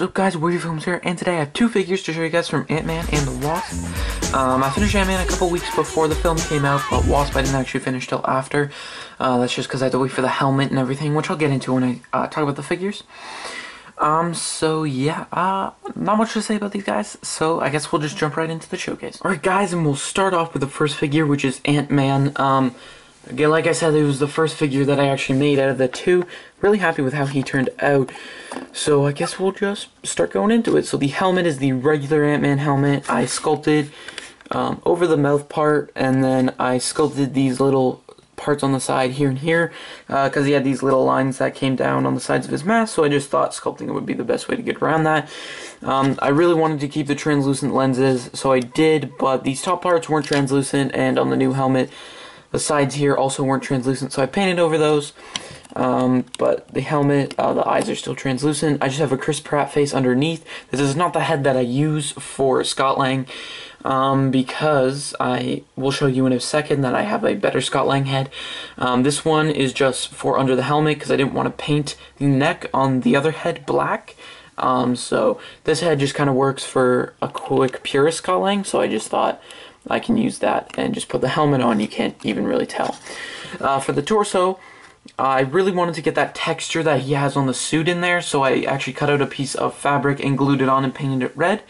What's up guys, Wavy here, and today I have two figures to show you guys from AntMan and the Wasp. I finished AntMan a couple weeks before the film came out, but Wasp I didn't actually finish till after. That's just because I had to wait for the helmet and everything, which I'll get into when I talk about the figures. So yeah, not much to say about these guys, so I guess we'll just jump right into the showcase. Alright guys, and we'll start off with the first figure, which is AntMan. Again, like I said, it was the first figure that I actually made out of the two. Really happy with how he turned out. So I guess we'll just start going into it. So the helmet is the regular AntMan helmet. I sculpted over the mouth part, and then I sculpted these little parts on the side here and here, because he had these little lines that came down on the sides of his mask, so I just thought sculpting it would be the best way to get around that. I really wanted to keep the translucent lenses, so I did, but these top parts weren't translucent, and on the new helmet, the sides here also weren't translucent, so I painted over those. But the helmet, the eyes are still translucent. I just have a Chris Pratt face underneath. This is not the head that I use for Scott Lang, because I will show you in a second that I have a better Scott Lang head. This one is just for under the helmet because I didn't want to paint the neck on the other head black. So this head just kind of works for a quick purist Scott Lang, so I just thought I can use that and just put the helmet on. You can't even really tell. For the torso, I really wanted to get that texture that he has on the suit in there, so I actually cut out a piece of fabric and glued it on and painted it red.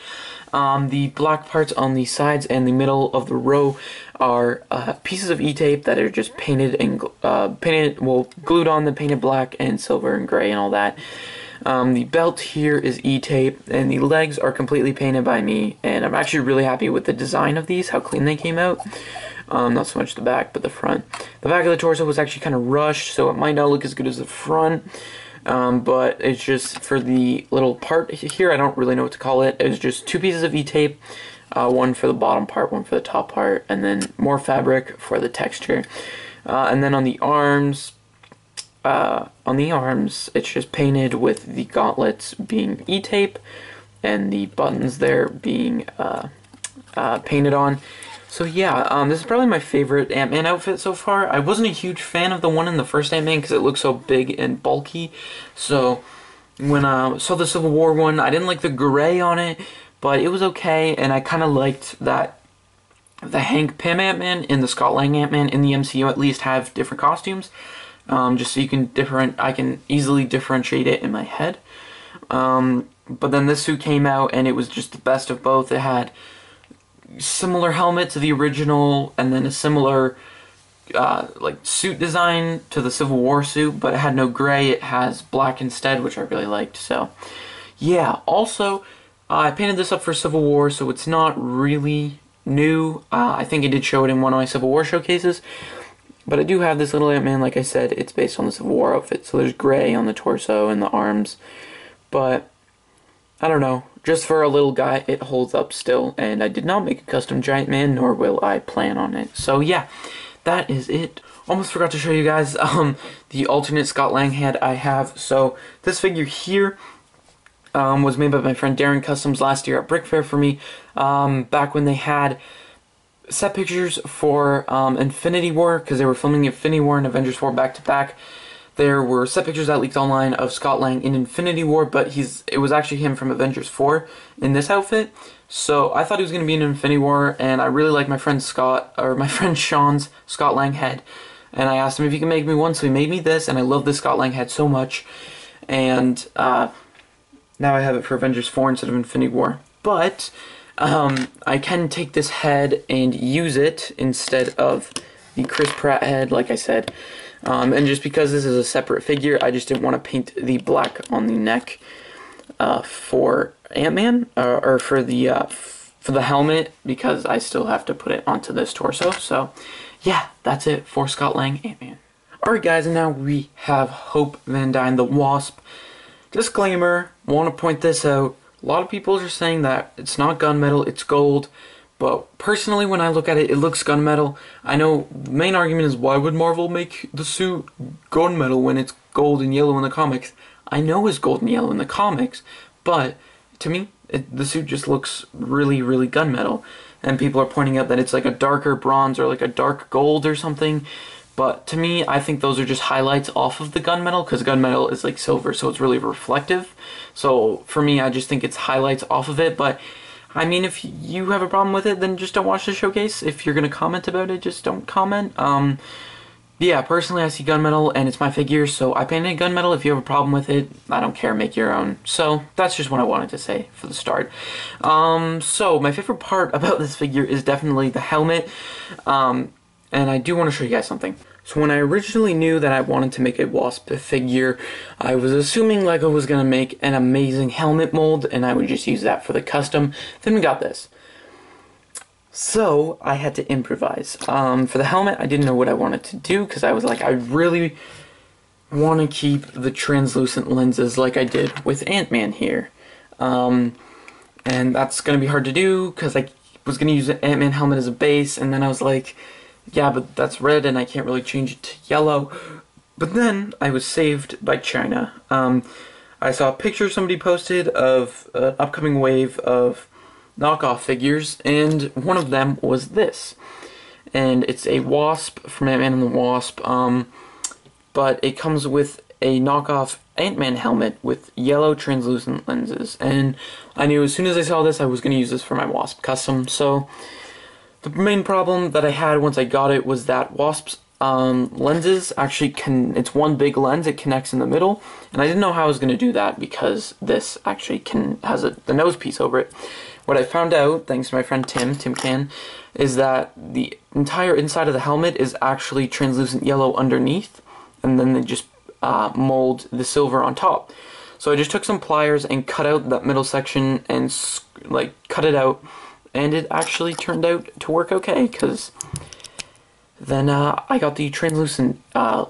The black parts on the sides and the middle of the row are pieces of E-tape that are just painted and glued on, then painted black and silver and gray and all that. The belt here is E-tape, and the legs are completely painted by me, and I'm actually really happy with the design of these, how clean they came out. Not so much the back, but the front. The back of the torso was actually kind of rushed, so it might not look as good as the front, but it's just for the little part here, I don't really know what to call it. It was just two pieces of E-tape, one for the bottom part, one for the top part, and then more fabric for the texture. And then on the arms, it's just painted with the gauntlets being E-tape and the buttons there being painted on. So yeah, this is probably my favorite AntMan outfit so far. I wasn't a huge fan of the one in the first AntMan because it looked so big and bulky. So when I saw the Civil War one, I didn't like the gray on it, but it was okay, and I kind of liked that the Hank Pym AntMan and the Scott Lang AntMan in the MCU at least have different costumes. Just so you can I can easily differentiate it in my head. But then this suit came out and it was just the best of both. It had similar helmet to the original, and then a similar like suit design to the Civil War suit, but it had no gray. It has black instead, which I really liked. So yeah, also I painted this up for Civil War, so it's not really new. I think I did show it in one of my Civil War showcases. But I do have this little AntMan, like I said, it's based on the Civil War outfit, so there's gray on the torso and the arms, but I don't know, just for a little guy, it holds up still, and I did not make a custom Giant Man, nor will I plan on it. So yeah, that is it. Almost forgot to show you guys the alternate Scott Lang head I have. So this figure here was made by my friend Darren Customs last year at Brick Fair for me, back when they had set pictures for Infinity War, because they were filming Infinity War and Avengers 4 back to back. There were set pictures that leaked online of Scott Lang in Infinity War, but it was actually him from Avengers 4 in this outfit. So I thought he was going to be in Infinity War, and I really like my friend Sean's Scott Lang head. And I asked him if he could make me one, so he made me this, and I love this Scott Lang head so much. And now I have it for Avengers 4 instead of Infinity War. But I can take this head and use it instead of the Chris Pratt head, like I said. And just because this is a separate figure, I just didn't want to paint the black on the neck for AntMan, or for the helmet, because I still have to put it onto this torso. So yeah, that's it for Scott Lang AntMan. Alright guys, and now we have Hope Van Dyne, the Wasp. Disclaimer, want to point this out. A lot of people are saying that it's not gunmetal, it's gold, but personally when I look at it, it looks gunmetal. I know the main argument is, why would Marvel make the suit gunmetal when it's gold and yellow in the comics? I know it's gold and yellow in the comics, but to me, the suit just looks really, really gunmetal. And people are pointing out that it's like a darker bronze or like a dark gold or something, but to me, I think those are just highlights off of the gunmetal, because gunmetal is like silver, so it's really reflective. So for me, I just think it's highlights off of it, but I mean, if you have a problem with it, then just don't watch the showcase. If you're gonna comment about it, just don't comment. Yeah, personally, I see gunmetal, and it's my figure, so I painted gunmetal. If you have a problem with it, I don't care, make your own. So, that's just what I wanted to say for the start. So, my favorite part about this figure is definitely the helmet, and I do want to show you guys something. So, when I originally knew that I wanted to make a Wasp figure, I was assuming LEGO was going to make an amazing helmet mold, and I would just use that for the custom. Then we got this. So, I had to improvise. For the helmet, I didn't know what I wanted to do, because I was like, I really want to keep the translucent lenses like I did with AntMan here. And that's going to be hard to do, because I was going to use an AntMan helmet as a base, and then I was like, yeah, but that's red, and I can't really change it to yellow. But then, I was saved by China. I saw a picture somebody posted of an upcoming wave of knockoff figures, and one of them was this, and it's a Wasp from AntMan and the Wasp, but it comes with a knockoff AntMan helmet with yellow translucent lenses, and I knew as soon as I saw this I was going to use this for my Wasp custom. So the main problem that I had once I got it was that Wasp's lenses actually it's one big lens, it connects in the middle, and I didn't know how I was going to do that because this actually has the nose piece over it. What I found out, thanks to my friend Tim Can, is that the entire inside of the helmet is actually translucent yellow underneath, and then they just mold the silver on top. So I just took some pliers and cut out that middle section and like cut it out, and it actually turned out to work okay, because then I got the translucent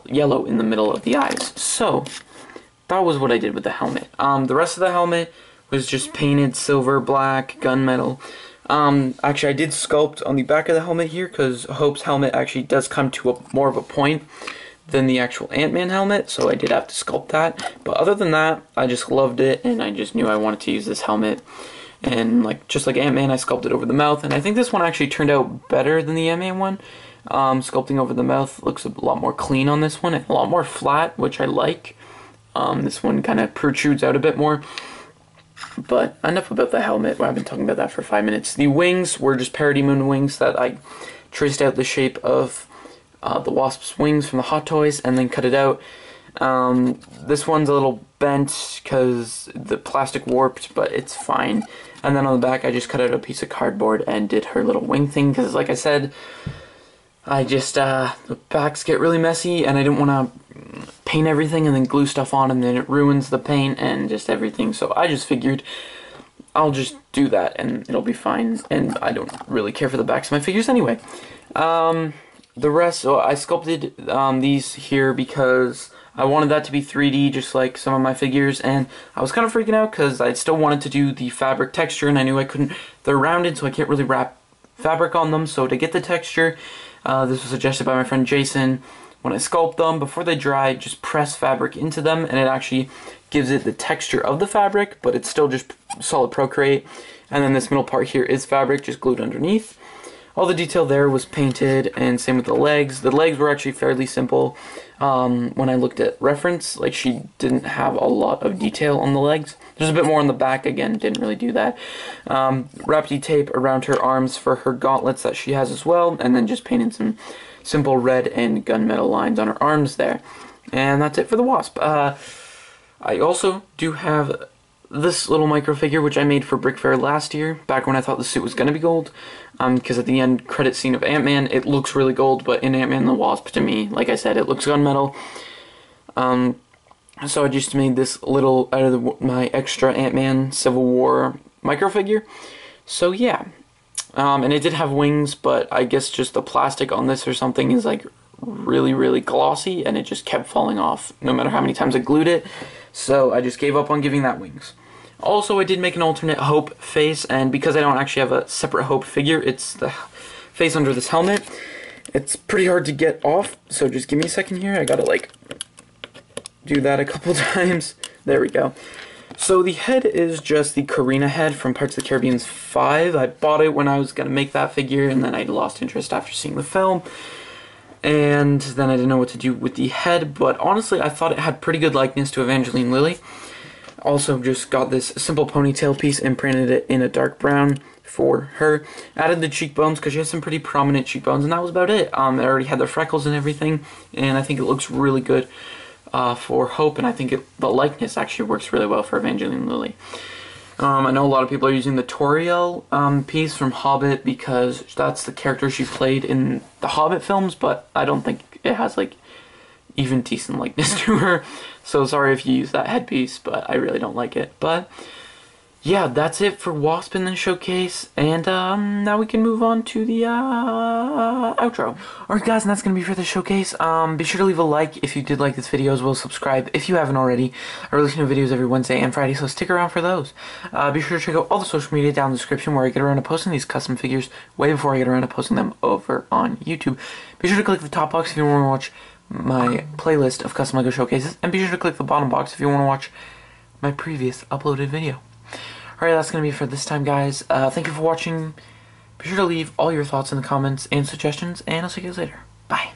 yellow in the middle of the eyes. So that was what I did with the helmet. The rest of the helmet was just painted silver, black, gunmetal. Actually, I did sculpt on the back of the helmet here, because Hope's helmet actually does come to more of a point than the actual AntMan helmet, so I did have to sculpt that. But other than that, I just loved it, and I just knew I wanted to use this helmet. And just like AntMan, I sculpted over the mouth, and I think this one actually turned out better than the AntMan one. Sculpting over the mouth looks a lot more clean on this one, and a lot more flat, which I like. This one kind of protrudes out a bit more. But enough about the helmet. Well, I've been talking about that for 5 minutes. The wings were just Parody Moon wings that I traced out the shape of the Wasp's wings from the Hot Toys and then cut it out. This one's a little bent because the plastic warped, but it's fine. And then on the back, I just cut out a piece of cardboard and did her little wing thing, because like I said, I just, the backs get really messy, and I didn't want to paint everything and then glue stuff on, and then it ruins the paint and just everything. So I just figured I'll just do that and it'll be fine, and I don't really care for the backs of my figures anyway. The rest, so I sculpted these here because I wanted that to be 3D just like some of my figures, and I was kind of freaking out because I still wanted to do the fabric texture, and I knew I couldn't, they're rounded, so I can't really wrap fabric on them. So to get the texture, this was suggested by my friend Jason. When I sculpt them, before they dry, just press fabric into them, and it actually gives it the texture of the fabric, but it's still just solid Procreate. And then this middle part here is fabric, just glued underneath. All the detail there was painted, and same with the legs. The legs were actually fairly simple. When I looked at reference, like, she didn't have a lot of detail on the legs. There's a bit more on the back, again, didn't really do that. Wrapped tape around her arms for her gauntlets that she has as well, and then just painted some simple red and gunmetal lines on her arms there. And that's it for the Wasp. I also do have this little micro figure, which I made for Brick Fair last year, back when I thought the suit was going to be gold. Because at the end credit scene of AntMan, it looks really gold, but in AntMan and the Wasp, to me, like I said, it looks gunmetal. So I just made this little, out of my extra AntMan Civil War micro figure. So yeah. And it did have wings, but I guess just the plastic on this or something is like really, really glossy, and it just kept falling off no matter how many times I glued it. So I just gave up on giving that wings. Also, I did make an alternate Hope face, and because I don't actually have a separate Hope figure, it's the face under this helmet. It's pretty hard to get off, so just give me a second here. I gotta, like, do that a couple times. There we go. So the head is just the Karina head from Pirates of the Caribbean 5. I bought it when I was gonna make that figure, and then I lost interest after seeing the film. And then I didn't know what to do with the head, but honestly I thought it had pretty good likeness to Evangeline Lilly. Also just got this simple ponytail piece and printed it in a dark brown for her. Added the cheekbones because she has some pretty prominent cheekbones, and that was about it. They already had the freckles and everything, and I think it looks really good for Hope, and I think the likeness actually works really well for Evangeline Lilly. I know a lot of people are using the Toriel piece from Hobbit because that's the character she played in the Hobbit films, but I don't think it has like even decent likeness to her. So sorry if you use that headpiece, but I really don't like it. But yeah, that's it for Wasp in the showcase, and now we can move on to the outro. Alright guys, and that's going to be for the showcase. Be sure to leave a like if you did like this video, as well as subscribe if you haven't already. I release new videos every Wednesday and Friday, so stick around for those. Be sure to check out all the social media down in the description where I get around to posting these custom figures way before I get around to posting them over on YouTube. Be sure to click the top box if you want to watch my playlist of custom LEGO showcases, and be sure to click the bottom box if you want to watch my previous uploaded video. Alright, that's going to be it for this time, guys. Thank you for watching. Be sure to leave all your thoughts in the comments and suggestions, and I'll see you guys later. Bye.